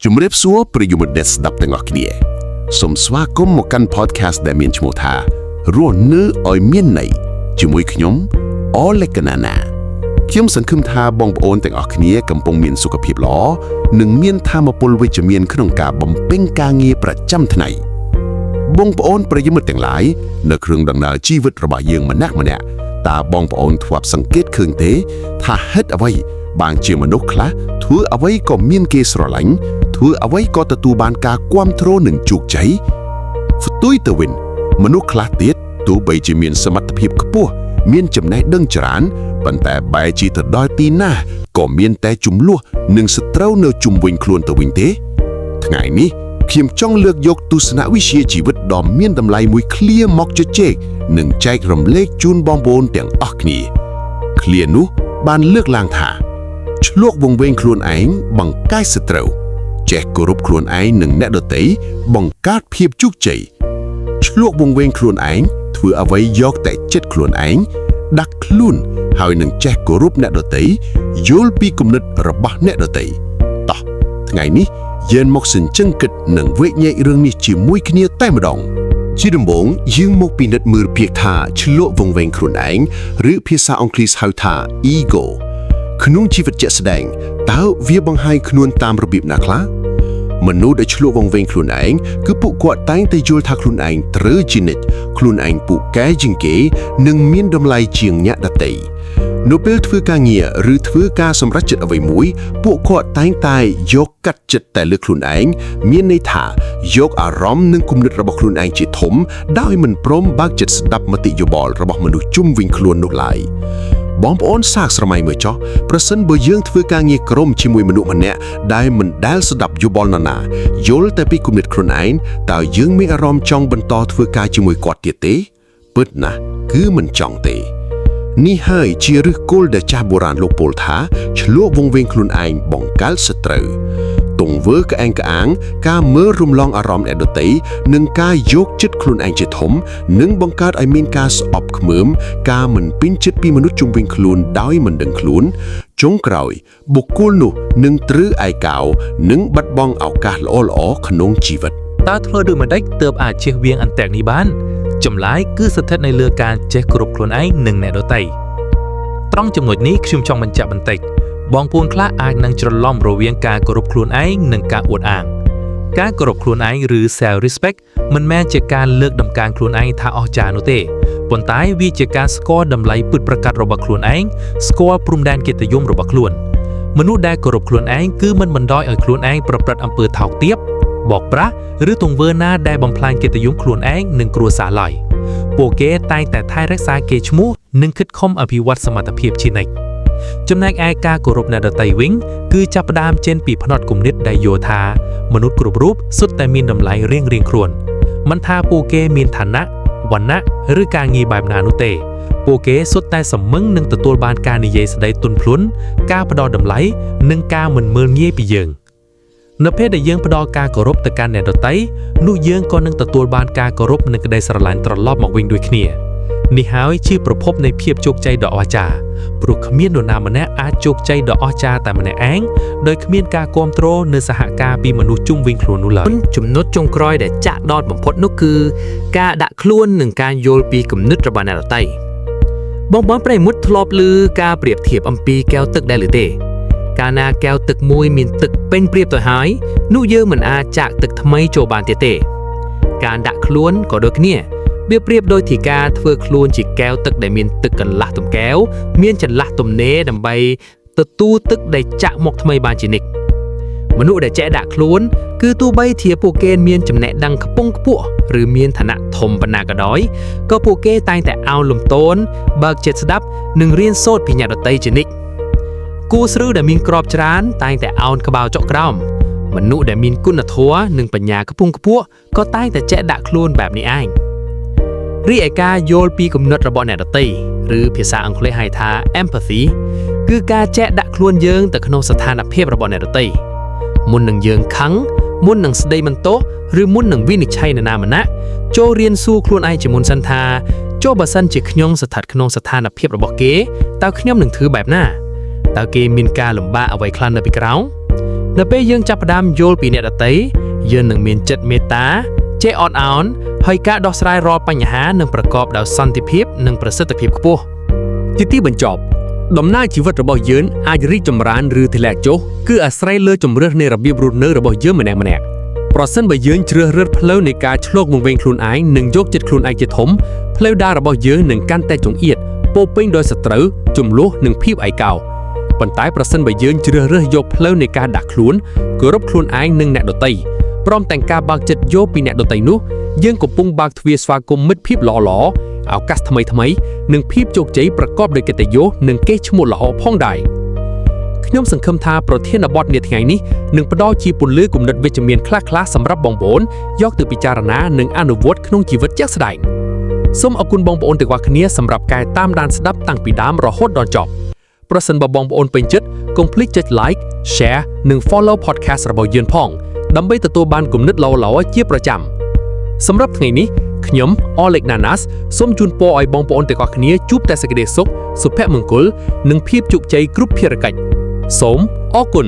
ជំរាបសួរប្រិយមិត្តអ្នកស្ដាប់ទាំងអស់គ្នាសូមស្វាគមន៍មកកាន់ podcast ដែលមានឈ្មោះថារស់នៅឲ្យមានន័យជាមួយខ្ញុំអលេកណាណាខ្ញុំសង្ឃឹមថាបងប្អូនទាំងអស់គ្នាកំពុងមានសុខភាពល្អនិងមានថាមពលវិជ្ជមានក្នុងការបំពេញការងារប្រចាំថ្ងៃបងប្អូនប្រិយមិត្តទាំងឡាយនៅក្នុងដំណើរជីវិតរបស់យើងម្នាក់ៗតើបងប្អូនធ្លាប់សង្កេតឃើញទេថាហេតុអ្វីបានជាមនុស្សខ្លះធ្វើអ្វីក៏មានគេស្រឡាញ់ធ្វើអ្វីក៏ទទួលបានការគាំទ្រនិងជោគជ័យផ្ទុយទៅវិញមនុស្សខ្លះទៀតទោះបីជាមានសមត្ថភាពខ្ពស់មានចំណេះដឹងច្រើនប៉ុន្តែបែរជាទៅដល់ទីណាក៏មានតែជម្លោះនិងសត្រូវនៅជុំវិញខ្លួនទៅវិញទេថ្ងៃនេះខ្ញុំចង់លើកយកទស្សនវិជ្ជាជីវិតដ៏មានតម្លៃមួយឃ្លាមកជជែកនិងចែករំលែកជូនបងប្អូនទាំងអស់គ្នាឃ្លានោះបានលើកឡើងថាឆ្លួកវង្វេងខ្លួនឯងបង្កាយសត្រូវចេះគោរពខ្លួនឯងនិងអ្នកដទៃបង្កើតភាពជោគជ័យឆ្លួកវង្វេងខ្លួនឯងធ្វើអ្វីយកតែចិត្តខ្លួនឯងដាក់ខ្លួនហើយនឹងចេះគោរពអ្នកដទៃយល់ពីគំនិតរបស់អ្នកដទៃតោះថ្ងៃនេះយើងមកសិញ្ជឹងគិតនិងវែកញែករឿងនេះជាមួយគ្នាតែម្ដងជាដំបូងយើងមកពិនិត្យមើលពាក្យថាឆ្លួកវង្វេងខ្លួនឯងឬភាសាអង់គ្លេសហៅថា ego ក្នុងជីវិតជាក់ស្ដែងតើវាបង្ហាញខ្លួនតាមរបៀបណាខ្លះមនុស្សដែលឆ្លួកវង្វេងខ្លួនឯងគឺពួកគាត់តែងតែយល់ថាខ្លួនឯងត្រូវជានិច្ចខ្លួនឯងពូកែជាងគេនិងមានតម្លៃជាងអ្នកដទៃនៅពេលធ្វើការងារឬធ្វើការសម្រេចចិត្តអ្វីមួយពួកគាត់តែងតែយកកាត់ចិត្តតែលើខ្លួនឯងមានន័យថាយកអារម្មណ៍និងគំនិតរបស់ខ្លួនឯងជាធំដោយមិនព្រមបើកចិត្តស្ដាប់មតិយោបល់របស់មនុស្សជុំវិញខ្លួននោះឡើយបងប្អូនសាកស្រមៃមើលចុះប្រសិនបើយើងធ្វើការងារក្រុមជាមួយមនុស្សម្នាក់ដែលមិនដែលស្ដាប់យោបល់នរណាយល់តែពីគំនិតខ្លួនឯងតើយើងមានអារម្មណ៍ចង់បន្តធ្វើការជាមួយគាត់ទៀតទេពិតណាស់គឺមិនចង់ទេនេះហើយជាឫសគល់ដែលចាស់បុរាណលោកពោលថាឆ្លួកវង្វេងខ្លួនឯងបង្កើតសត្រូវទង្វើក្អែងក្អាងការមើលរំលងអារម្មណ៍អ្នកដទៃនិងការយកចិត្តខ្លួនឯងជាធំនឹងបង្កើតឲ្យមានការស្អប់ខ្មើមការមិនពេញចិត្តពីមនុស្សជុំវិញខ្លួនដោយមិនដឹងខ្លួនចុងក្រោយបុគ្គលនោះនឹងត្រូវឯកោនិងបាត់បង់ឱកាសល្អៗក្នុងជីវិតតើធ្វើដូចម្តេចទើបអាចជៀសវាងអន្ទាក់នេះបានចម្លើយគឺស្ថិតនៅលើការចេះគោរពខ្លួនឯងនិងអ្នកដទៃត្រង់ចំណុចនេះខ្ញុំចង់បញ្ជាក់បន្តិចបងប្អូនខ្លះអាចនឹងច្រឡំរវាងការគោរពខ្លួនឯងនិងការអួតអាងការគោរពខ្លួនឯងឬ self respect មិនមែនជាការលើកតម្កើងខ្លួនឯងថាអស្ចារ្យនោះទេប៉ុន្តែវាជាការស្គាល់តម្លៃពិតប្រាកដរបស់ខ្លួនឯងស្គាល់ព្រំដែនកិត្តិយសរបស់ខ្លួនមនុស្សដែលគោរពខ្លួនឯងគឺមិនបណ្ដោយឲ្យខ្លួនឯងប្រព្រឹត្តអំពើថោកទាបបោកប្រាស់ឬទង្វើណាដែលបំផ្លាញកិត្តិយសខ្លួនឯងនិងគ្រួសារឡើយពួកគេតែងតែថែរក្សាកេរ្តិ៍ឈ្មោះនិងខិតខំអភិវឌ្ឍសមត្ថភាពជានិច្ចចំណែកឯការគោរពអ្នកដទៃវិញគឺចាប់ផ្ដើមចេញពីផ្នត់គំនិតដែលយល់ថាមនុស្សគ្រប់រូបសុទ្ធតែមានតម្លៃរៀងៗខ្លួនមិនថាពួកគេមានឋានៈវណ្ណៈឬការងារបែបណានោះទេពួកគេសុទ្ធតែសមឹងនឹងទទួលបានការនិយាយស្ដីទន់ភ្លន់ការផ្ដល់តម្លៃនិងការមិនមើលងាយពីយើងនៅពេលដែលយើងផ្ដល់ការគោរពទៅកាន់អ្នកដទៃនោះយើងក៏នឹងទទួលបានការគោរពនិងក្ដីស្រឡាញ់ត្រឡប់មកវិញដូចគ្នានេះហើយជាប្រភពនៃភាពជោគជ័យដ៏អស្ចារ្យព្រោះគ្មាននរណាម្នាក់អាចជោគជ័យដ៏អស្ចារ្យតែម្នាក់ឯងដោយគ្មានការគាំទ្រនៅសហការពីមនុស្សជុំវិញខ្លួននោះឡើយចំណុចចុងក្រោយដែលចាក់ដោតបំផុតនោះគឺការដាក់ខ្លួននិងការយល់ពីគំនិតរបស់អ្នកដទៃបងប្អូនប្រិយមិត្តធ្លាប់ឮការប្រៀបធៀបអំពីកែវទឹកដែរឬទេកាលណាកែវទឹកមួយមានទឹកពេញប្រៀបទៅហើយនោះយើងមិនអាចចាក់ទឹកថ្មីចូលបានទៀតទេការដាក់ខ្លួនក៏ដូចគ្នាវាប្រៀបដូចជាការធ្វើខ្លួនជាកែវទឹកដែលមានទឹកកន្លះទំកែវមានចន្លោះទំនេរដើម្បីទទួលទឹកដែលចាក់មកថ្មីបានជានិច្ចមនុស្សដែលចេះដាក់ខ្លួនគឺទោះបីជាពួកគេមានចំណេះដឹងខ្ពង់ខ្ពស់ឬមានឋានៈធំប៉ុណ្ណាក៏ដោយក៏ពួកគេតែងតែឱនលំទោនបើកចិត្តស្ដាប់និងរៀនសូត្រពីអ្នកដទៃជានិច្ចគូស្រូវដែលមានក្របច្រើនតែងតែឱនក្បាលចុកក្រោមមនុស្សដែលមានគុណធម៌និងបញ្ញាខ្ពង់ខ្ពស់ក៏តែងតែចេះដាក់ខ្លួនបែបនេះឯងរីឯការយល់ពីគំនិតរបស់អ្នកដទៃឬភាសាអង់គ្លេសហៅថា empathy គឺការចេះដាក់ខ្លួនយើងទៅក្នុងស្ថានភាពរបស់អ្នកដទៃមុននឹងយើងខឹងមុននឹងស្ដីបន្ទោសឬមុននឹងវិនិច្ឆ័យនរណាម្នាក់ចូលរៀនសួរខ្លួនឯងជាមុនសិនថាចុះបើសិនជាខ្ញុំស្ថិតក្នុងស្ថានភាពរបស់គេតើខ្ញុំនឹងធ្វើបែបណា តើគេមានការលំបាកអ្វីខ្លះនៅពីក្រោយនៅពេលយើងចាប់ផ្ដើមយល់ពីអ្នកដទៃយើងនឹងមានចិត្តមេត្តាចេះអត់ឱនហើយការដោះស្រាយរាល់បញ្ហានឹងប្រកបដោយសន្តិភាពនិងប្រសិទ្ធភាពខ្ពស់ជាទីបញ្ចប់ដំណើរជីវិតរបស់យើងអាចរីកចម្រើនឬធ្លាក់ចុះគឺអាស្រ័យលើជម្រើសនៃរបៀបរស់នៅរបស់យើងម្នាក់ៗប្រសិនបើយើងជ្រើសរើសផ្លូវនៃការឆ្លងវង្វេងខ្លួនឯងនិងយកចិត្តខ្លួនឯងជាធំផ្លូវដើររបស់យើងនឹងកាន់តែចង្អៀតពោរពេញដោយសត្រូវជម្លោះនិងភាពឯកោប៉ុន្តែប្រសិនបើយើងជ្រើសរើសយកផ្លូវនៃការដាក់ខ្លួនគោរពខ្លួនឯងនិងអ្នកដទៃព្រមទាំងការបើកចិត្តយកពីអ្នកដទៃនោះយើងកំពុងបើកទ្វារស្វាគមន៍មិត្តភាពល្អៗឱកាសថ្មីៗនិងភាពជោគជ័យប្រកបដោយកិត្តិយសនិងកេរ្តិ៍ឈ្មោះល្អផងដែរខ្ញុំសង្ឃឹមថាប្រធានបទនាថ្ងៃនេះនឹងផ្ដល់ជាពន្លឺគំនិតវិជ្ជមានខ្លះៗសម្រាប់បងប្អូនយកទៅពិចារណានិងអនុវត្តក្នុងជីវិតជាក់ស្ដែងសូមអរគុណបងប្អូនទាំងអស់គ្នាសម្រាប់ការតាមដានស្ដាប់តាំងពីដើមរហូតដល់ចប់ប្រសិនបើបងប្អូនពេញចិត្តកុំភ្លេចចុច like share និង follow podcast របស់យើងផងដើម្បីទទួលបានគំនិតល្អៗជាប្រចាំសម្រាប់ថ្ងៃនេះខ្ញុំ Oleg Nanas សូមជូនពរឲ្យបងប្អូនទាំងអស់គ្នាជួបតែសេចក្តីសុខសុភមង្គលនិងភាពជោគជ័យគ្រប់ភារកិច្ចសូមអរគុណ